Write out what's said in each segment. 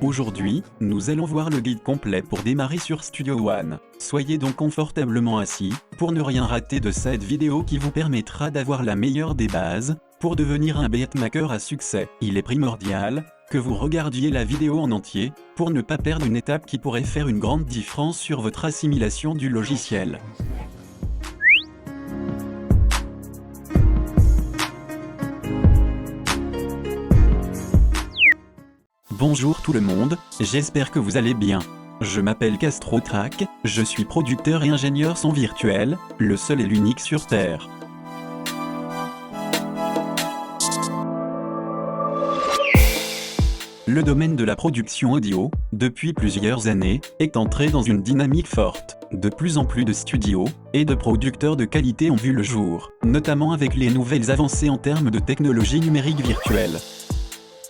Aujourd'hui, nous allons voir le guide complet pour démarrer sur Studio One. Soyez donc confortablement assis, pour ne rien rater de cette vidéo qui vous permettra d'avoir la meilleure des bases, pour devenir un beatmaker à succès. Il est primordial que vous regardiez la vidéo en entier, pour ne pas perdre une étape qui pourrait faire une grande différence sur votre assimilation du logiciel. Bonjour tout le monde, j'espère que vous allez bien. Je m'appelle CastroTrack, je suis producteur et ingénieur son virtuel, le seul et l'unique sur Terre. Le domaine de la production audio, depuis plusieurs années, est entré dans une dynamique forte. De plus en plus de studios et de producteurs de qualité ont vu le jour, notamment avec les nouvelles avancées en termes de technologie numérique virtuelle.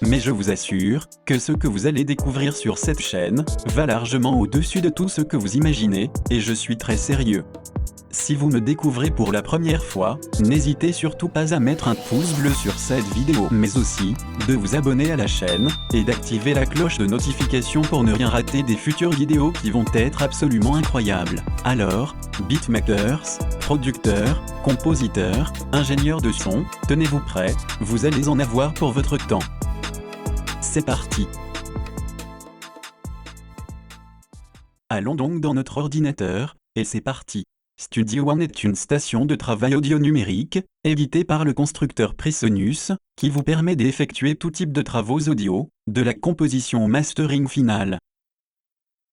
Mais je vous assure que ce que vous allez découvrir sur cette chaîne va largement au-dessus de tout ce que vous imaginez, et je suis très sérieux. Si vous me découvrez pour la première fois, n'hésitez surtout pas à mettre un pouce bleu sur cette vidéo, mais aussi de vous abonner à la chaîne et d'activer la cloche de notification pour ne rien rater des futures vidéos qui vont être absolument incroyables. Alors, beatmakers, producteurs, compositeurs, ingénieurs de son, tenez-vous prêts, vous allez en avoir pour votre temps. C'est parti! Allons donc dans notre ordinateur, et c'est parti! Studio One est une station de travail audio numérique, éditée par le constructeur Presonus, qui vous permet d'effectuer tout type de travaux audio, de la composition au mastering final.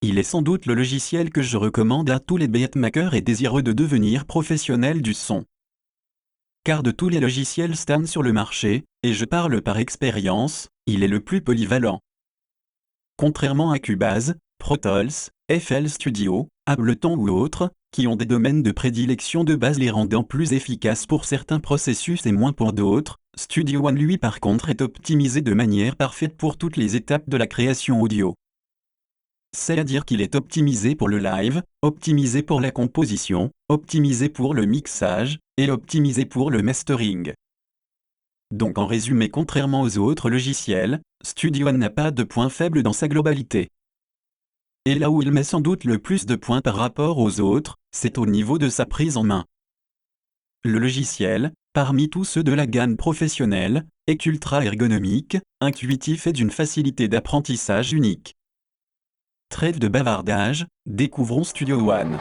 Il est sans doute le logiciel que je recommande à tous les beatmakers et désireux de devenir professionnels du son. Car de tous les logiciels stands sur le marché, et je parle par expérience, il est le plus polyvalent. Contrairement à Cubase, Pro Tools, FL Studio, Ableton ou autres, qui ont des domaines de prédilection de base les rendant plus efficaces pour certains processus et moins pour d'autres, Studio One lui par contre est optimisé de manière parfaite pour toutes les étapes de la création audio. C'est-à-dire qu'il est optimisé pour le live, optimisé pour la composition, optimisé pour le mixage, et optimisé pour le mastering. Donc en résumé, contrairement aux autres logiciels, Studio One n'a pas de point faible dans sa globalité. Et là où il met sans doute le plus de points par rapport aux autres, c'est au niveau de sa prise en main. Le logiciel, parmi tous ceux de la gamme professionnelle, est ultra ergonomique, intuitif et d'une facilité d'apprentissage unique. Trêve de bavardage, découvrons Studio One.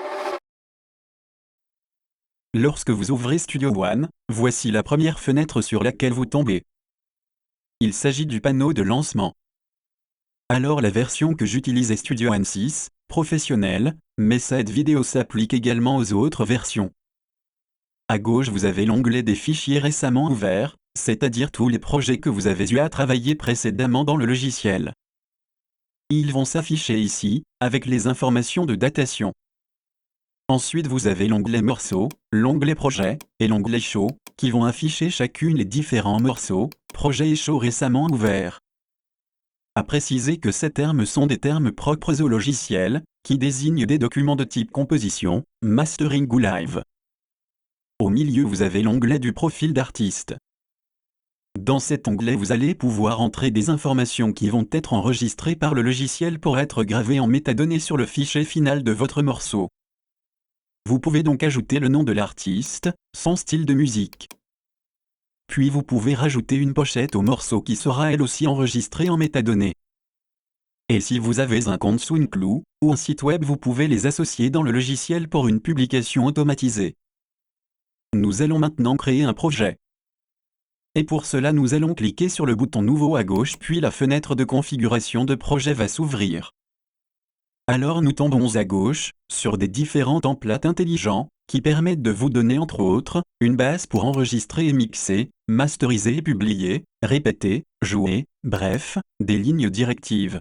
Lorsque vous ouvrez Studio One, voici la première fenêtre sur laquelle vous tombez. Il s'agit du panneau de lancement. Alors la version que j'utilise est Studio One 6, professionnel, mais cette vidéo s'applique également aux autres versions. À gauche vous avez l'onglet des fichiers récemment ouverts, c'est-à-dire tous les projets que vous avez eu à travailler précédemment dans le logiciel. Ils vont s'afficher ici, avec les informations de datation. Ensuite vous avez l'onglet morceaux, l'onglet projet, et l'onglet show, qui vont afficher chacune les différents morceaux, projets et shows récemment ouverts. À préciser que ces termes sont des termes propres au logiciel, qui désignent des documents de type composition, mastering ou live. Au milieu vous avez l'onglet du profil d'artiste. Dans cet onglet vous allez pouvoir entrer des informations qui vont être enregistrées par le logiciel pour être gravées en métadonnées sur le fichier final de votre morceau. Vous pouvez donc ajouter le nom de l'artiste, son style de musique. Puis vous pouvez rajouter une pochette au morceau qui sera elle aussi enregistrée en métadonnées. Et si vous avez un compte SoundCloud ou un site web, vous pouvez les associer dans le logiciel pour une publication automatisée. Nous allons maintenant créer un projet. Et pour cela nous allons cliquer sur le bouton nouveau à gauche, puis la fenêtre de configuration de projet va s'ouvrir. Alors nous tombons à gauche, sur des différents templates intelligents, qui permettent de vous donner entre autres, une base pour enregistrer et mixer, masteriser et publier, répéter, jouer, bref, des lignes directives.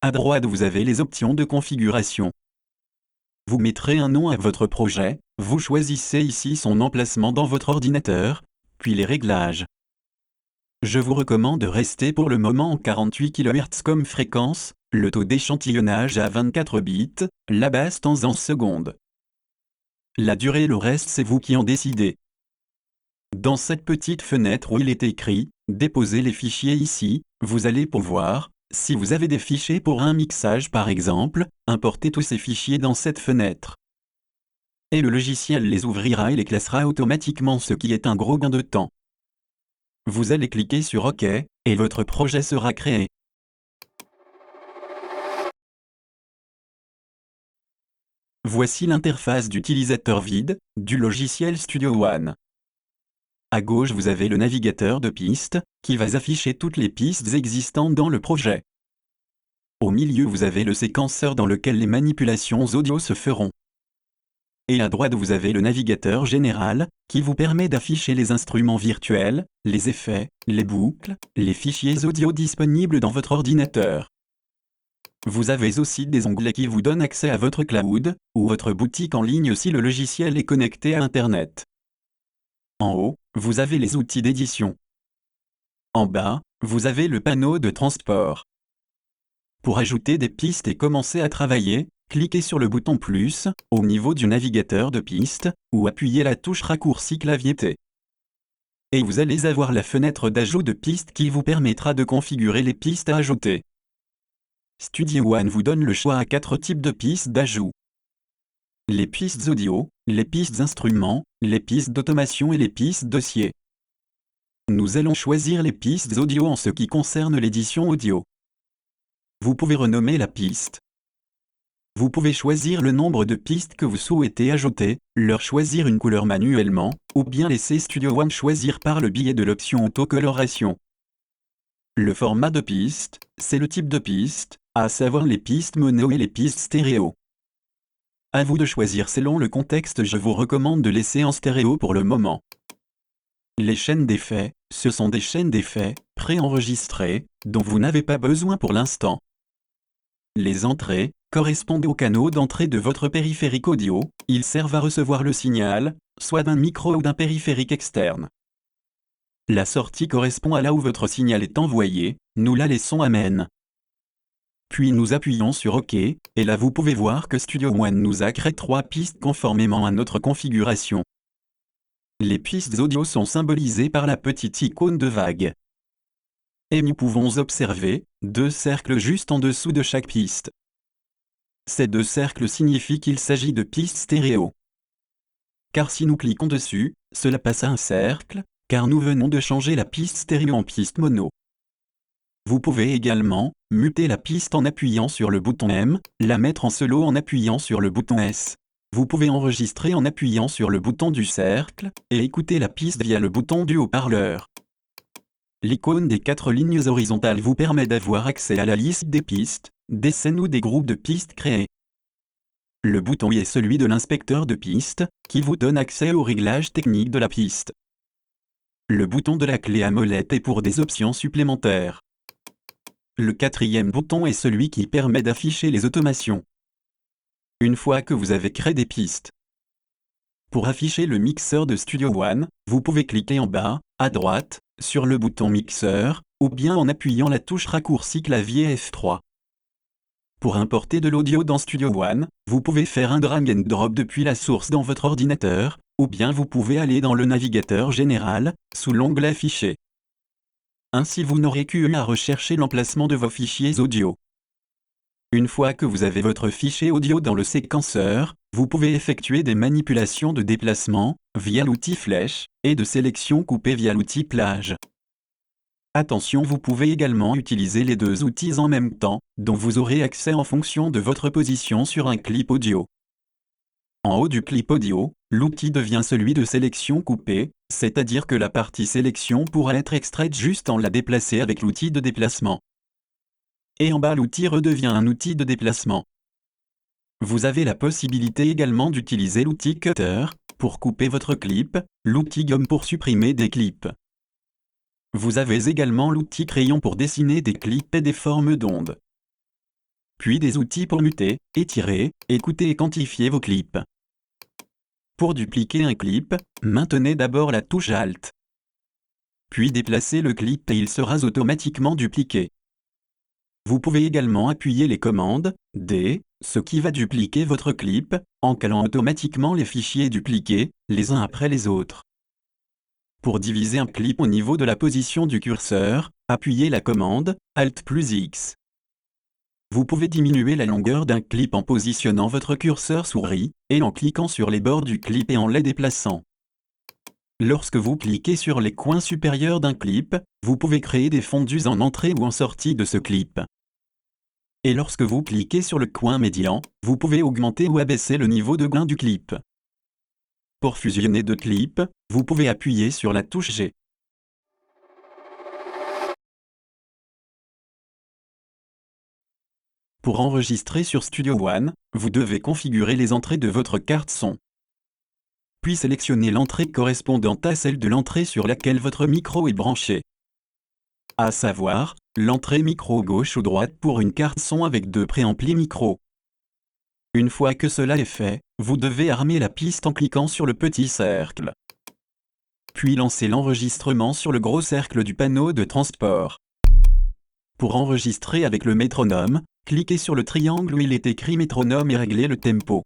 À droite vous avez les options de configuration. Vous mettrez un nom à votre projet, vous choisissez ici son emplacement dans votre ordinateur, puis les réglages. Je vous recommande de rester pour le moment en 48 kHz comme fréquence, le taux d'échantillonnage à 24 bits, la base temps en secondes. La durée et le reste c'est vous qui en décidez. Dans cette petite fenêtre où il est écrit « Déposez les fichiers ici », vous allez pouvoir Si vous avez des fichiers pour un mixage par exemple, importez tous ces fichiers dans cette fenêtre. Et le logiciel les ouvrira et les classera automatiquement, ce qui est un gros gain de temps. Vous allez cliquer sur OK, et votre projet sera créé. Voici l'interface d'utilisateur vide du logiciel Studio One. À gauche, vous avez le navigateur de pistes, qui va afficher toutes les pistes existantes dans le projet. Au milieu, vous avez le séquenceur dans lequel les manipulations audio se feront. Et à droite, vous avez le navigateur général, qui vous permet d'afficher les instruments virtuels, les effets, les boucles, les fichiers audio disponibles dans votre ordinateur. Vous avez aussi des onglets qui vous donnent accès à votre cloud, ou votre boutique en ligne si le logiciel est connecté à Internet. En haut, vous avez les outils d'édition. En bas, vous avez le panneau de transport. Pour ajouter des pistes et commencer à travailler, cliquez sur le bouton plus, au niveau du navigateur de pistes, ou appuyez la touche raccourci clavier T. Et vous allez avoir la fenêtre d'ajout de pistes qui vous permettra de configurer les pistes à ajouter. Studio One vous donne le choix à 4 types de pistes d'ajout. Les pistes audio, les pistes instruments, les pistes d'automation et les pistes dossier. Nous allons choisir les pistes audio en ce qui concerne l'édition audio. Vous pouvez renommer la piste. Vous pouvez choisir le nombre de pistes que vous souhaitez ajouter, leur choisir une couleur manuellement, ou bien laisser Studio One choisir par le biais de l'option autocoloration. Le format de piste, c'est le type de piste, à savoir les pistes mono et les pistes stéréo. À vous de choisir selon le contexte, je vous recommande de laisser en stéréo pour le moment. Les chaînes d'effets, ce sont des chaînes d'effets, préenregistrées, dont vous n'avez pas besoin pour l'instant. Les entrées correspondent aux canaux d'entrée de votre périphérique audio, ils servent à recevoir le signal, soit d'un micro ou d'un périphérique externe. La sortie correspond à là où votre signal est envoyé, nous la laissons amène. Puis nous appuyons sur OK, et là vous pouvez voir que Studio One nous a créé 3 pistes conformément à notre configuration. Les pistes audio sont symbolisées par la petite icône de vague. Et nous pouvons observer 2 cercles juste en dessous de chaque piste. Ces 2 cercles signifient qu'il s'agit de pistes stéréo. Car si nous cliquons dessus, cela passe à un cercle, car nous venons de changer la piste stéréo en piste mono. Vous pouvez également muter la piste en appuyant sur le bouton M, la mettre en solo en appuyant sur le bouton S. Vous pouvez enregistrer en appuyant sur le bouton du cercle, et écouter la piste via le bouton du haut-parleur. L'icône des 4 lignes horizontales vous permet d'avoir accès à la liste des pistes, des scènes ou des groupes de pistes créés. Le bouton I est celui de l'inspecteur de piste, qui vous donne accès aux réglages techniques de la piste. Le bouton de la clé à molette est pour des options supplémentaires. Le 4e bouton est celui qui permet d'afficher les automations. Une fois que vous avez créé des pistes. Pour afficher le mixeur de Studio One, vous pouvez cliquer en bas, à droite, sur le bouton mixeur, ou bien en appuyant la touche raccourci clavier F3. Pour importer de l'audio dans Studio One, vous pouvez faire un drag and drop depuis la source dans votre ordinateur, ou bien vous pouvez aller dans le navigateur général, sous l'onglet Fichiers. Ainsi vous n'aurez qu'à rechercher l'emplacement de vos fichiers audio. Une fois que vous avez votre fichier audio dans le séquenceur, vous pouvez effectuer des manipulations de déplacement, via l'outil flèche, et de sélection coupée via l'outil plage. Attention, vous pouvez également utiliser les 2 outils en même temps, dont vous aurez accès en fonction de votre position sur un clip audio. En haut du clip audio, l'outil devient celui de sélection coupée, c'est-à-dire que la partie sélection pourra être extraite juste en la déplacer avec l'outil de déplacement. Et en bas, l'outil redevient un outil de déplacement. Vous avez la possibilité également d'utiliser l'outil Cutter pour couper votre clip, l'outil Gomme pour supprimer des clips. Vous avez également l'outil Crayon pour dessiner des clips et des formes d'ondes. Puis des outils pour muter, étirer, écouter et quantifier vos clips. Pour dupliquer un clip, maintenez d'abord la touche Alt. Puis déplacez le clip et il sera automatiquement dupliqué. Vous pouvez également appuyer les commandes D, ce qui va dupliquer votre clip, en calant automatiquement les fichiers dupliqués, les uns après les autres. Pour diviser un clip au niveau de la position du curseur, appuyez la commande Alt plus X. Vous pouvez diminuer la longueur d'un clip en positionnant votre curseur souris, et en cliquant sur les bords du clip et en les déplaçant. Lorsque vous cliquez sur les coins supérieurs d'un clip, vous pouvez créer des fondus en entrée ou en sortie de ce clip. Et lorsque vous cliquez sur le coin médian, vous pouvez augmenter ou abaisser le niveau de gain du clip. Pour fusionner deux clips, vous pouvez appuyer sur la touche G. Pour enregistrer sur Studio One, vous devez configurer les entrées de votre carte son. Puis sélectionnez l'entrée correspondante à celle de l'entrée sur laquelle votre micro est branché. À savoir, l'entrée micro gauche ou droite pour une carte son avec deux préamplis micro. Une fois que cela est fait, vous devez armer la piste en cliquant sur le petit cercle. Puis lancez l'enregistrement sur le gros cercle du panneau de transport. Pour enregistrer avec le métronome, cliquez sur le triangle où il est écrit métronome et réglez le tempo.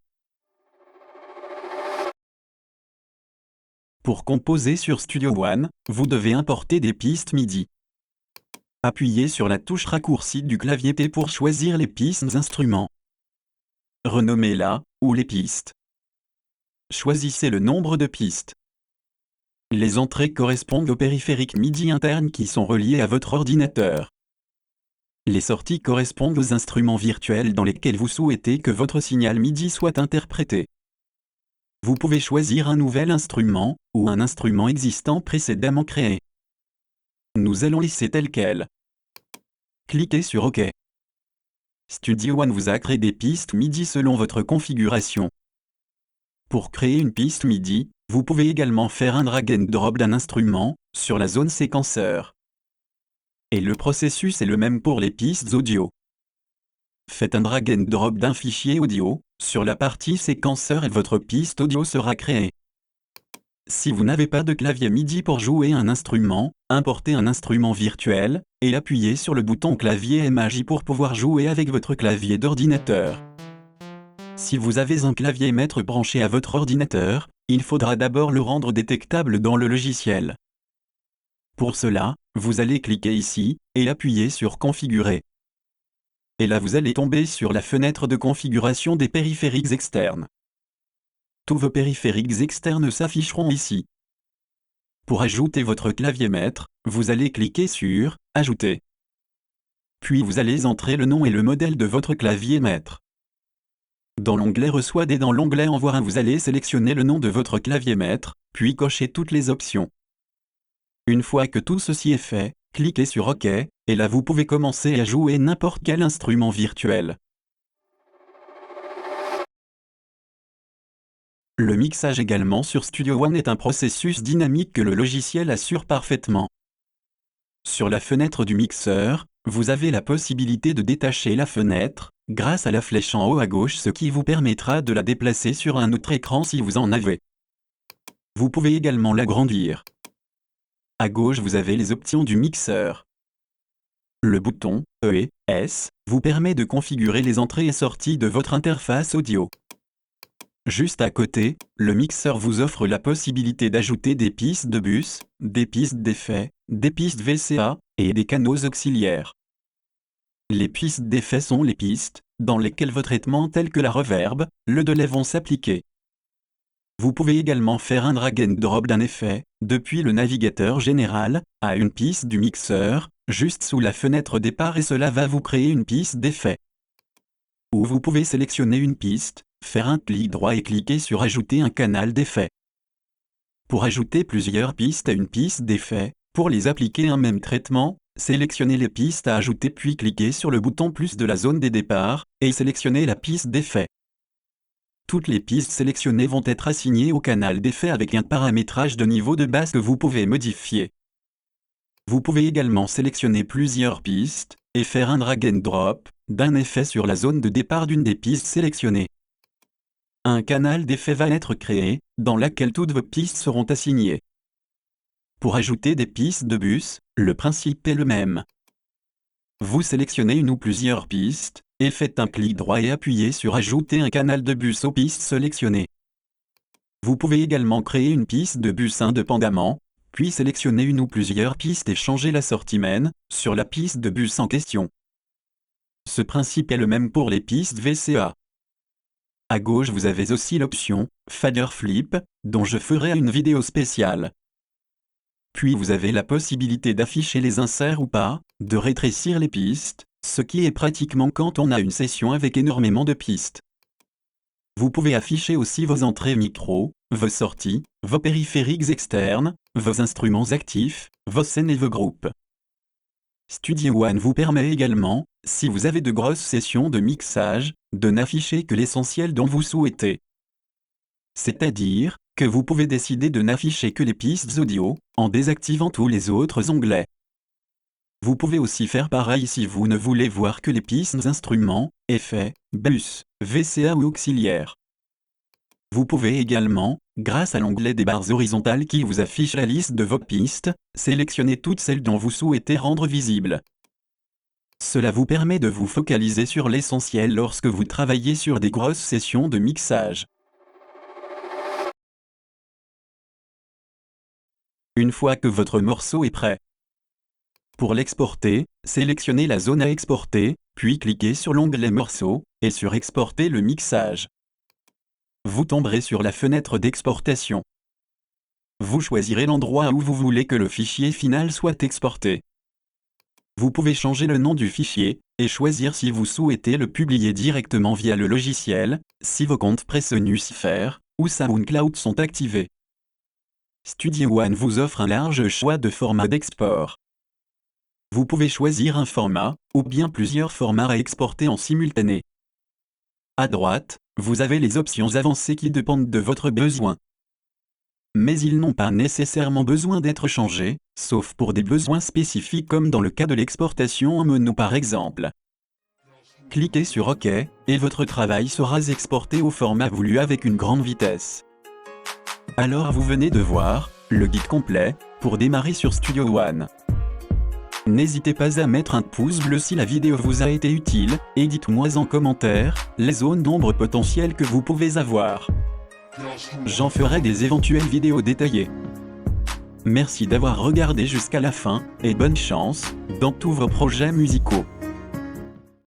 Pour composer sur Studio One, vous devez importer des pistes MIDI. Appuyez sur la touche raccourcie du clavier T pour choisir les pistes instruments. Renommez-la, ou les pistes. Choisissez le nombre de pistes. Les entrées correspondent aux périphériques MIDI internes qui sont reliés à votre ordinateur. Les sorties correspondent aux instruments virtuels dans lesquels vous souhaitez que votre signal MIDI soit interprété. Vous pouvez choisir un nouvel instrument, ou un instrument existant précédemment créé. Nous allons laisser tel quel. Cliquez sur OK. Studio One vous a créé des pistes MIDI selon votre configuration. Pour créer une piste MIDI, vous pouvez également faire un drag and drop d'un instrument, sur la zone séquenceur. Et le processus est le même pour les pistes audio. Faites un drag and drop d'un fichier audio, sur la partie séquenceur et votre piste audio sera créée. Si vous n'avez pas de clavier MIDI pour jouer un instrument, importez un instrument virtuel, et appuyez sur le bouton clavier MAJ pour pouvoir jouer avec votre clavier d'ordinateur. Si vous avez un clavier maître branché à votre ordinateur, il faudra d'abord le rendre détectable dans le logiciel. Pour cela, vous allez cliquer ici, et appuyer sur Configurer. Et là vous allez tomber sur la fenêtre de configuration des périphériques externes. Tous vos périphériques externes s'afficheront ici. Pour ajouter votre clavier maître, vous allez cliquer sur « Ajouter ». Puis vous allez entrer le nom et le modèle de votre clavier maître. Dans l'onglet Reçoit et dans l'onglet Envoi vous allez sélectionner le nom de votre clavier maître, puis cocher toutes les options. Une fois que tout ceci est fait, cliquez sur OK, et là vous pouvez commencer à jouer n'importe quel instrument virtuel. Le mixage également sur Studio One est un processus dynamique que le logiciel assure parfaitement. Sur la fenêtre du mixeur, vous avez la possibilité de détacher la fenêtre, grâce à la flèche en haut à gauche, ce qui vous permettra de la déplacer sur un autre écran si vous en avez. Vous pouvez également l'agrandir. À gauche vous avez les options du mixeur. Le bouton E et S vous permet de configurer les entrées et sorties de votre interface audio. Juste à côté, le mixeur vous offre la possibilité d'ajouter des pistes de bus, des pistes d'effets, des pistes VCA, et des canaux auxiliaires. Les pistes d'effets sont les pistes, dans lesquelles vos traitements tels que la reverb, le delay vont s'appliquer. Vous pouvez également faire un drag and drop d'un effet, depuis le navigateur général, à une piste du mixeur, juste sous la fenêtre départ et cela va vous créer une piste d'effet. Ou vous pouvez sélectionner une piste, faire un clic droit et cliquer sur Ajouter un canal d'effet. Pour ajouter plusieurs pistes à une piste d'effet, pour les appliquer un même traitement, sélectionnez les pistes à ajouter puis cliquez sur le bouton plus de la zone des départs, et sélectionnez la piste d'effet. Toutes les pistes sélectionnées vont être assignées au canal d'effet avec un paramétrage de niveau de base que vous pouvez modifier. Vous pouvez également sélectionner plusieurs pistes, et faire un drag and drop, d'un effet sur la zone de départ d'une des pistes sélectionnées. Un canal d'effet va être créé, dans laquelle toutes vos pistes seront assignées. Pour ajouter des pistes de bus, le principe est le même. Vous sélectionnez une ou plusieurs pistes, et faites un clic droit et appuyez sur Ajouter un canal de bus aux pistes sélectionnées. Vous pouvez également créer une piste de bus indépendamment, puis sélectionner une ou plusieurs pistes et changer la sortie main, sur la piste de bus en question. Ce principe est le même pour les pistes VCA. À gauche vous avez aussi l'option « Fader Flip », dont je ferai une vidéo spéciale. Puis vous avez la possibilité d'afficher les inserts ou pas, de rétrécir les pistes, ce qui est pratiquement quand on a une session avec énormément de pistes. Vous pouvez afficher aussi vos entrées micro, vos sorties, vos périphériques externes, vos instruments actifs, vos scènes et vos groupes. Studio One vous permet également, si vous avez de grosses sessions de mixage, de n'afficher que l'essentiel dont vous souhaitez. C'est-à-dire, que vous pouvez décider de n'afficher que les pistes audio, en désactivant tous les autres onglets. Vous pouvez aussi faire pareil si vous ne voulez voir que les pistes instruments, effets, bus, VCA ou auxiliaires. Vous pouvez également, grâce à l'onglet des barres horizontales qui vous affiche la liste de vos pistes, sélectionner toutes celles dont vous souhaitez rendre visibles. Cela vous permet de vous focaliser sur l'essentiel lorsque vous travaillez sur des grosses sessions de mixage. Une fois que votre morceau est prêt. Pour l'exporter, sélectionnez la zone à exporter, puis cliquez sur l'onglet Morceau, et sur Exporter le mixage. Vous tomberez sur la fenêtre d'exportation. Vous choisirez l'endroit où vous voulez que le fichier final soit exporté. Vous pouvez changer le nom du fichier, et choisir si vous souhaitez le publier directement via le logiciel, si vos comptes Presonus FR ou SoundCloud sont activés. Studio One vous offre un large choix de formats d'export. Vous pouvez choisir un format, ou bien plusieurs formats à exporter en simultané. À droite, vous avez les options avancées qui dépendent de votre besoin. Mais ils n'ont pas nécessairement besoin d'être changés, sauf pour des besoins spécifiques comme dans le cas de l'exportation en mono par exemple. Cliquez sur OK, et votre travail sera exporté au format voulu avec une grande vitesse. Alors vous venez de voir le guide complet pour démarrer sur Studio One. N'hésitez pas à mettre un pouce bleu si la vidéo vous a été utile, et dites-moi en commentaire les zones d'ombre potentielles que vous pouvez avoir. J'en ferai des éventuelles vidéos détaillées. Merci d'avoir regardé jusqu'à la fin, et bonne chance dans tous vos projets musicaux.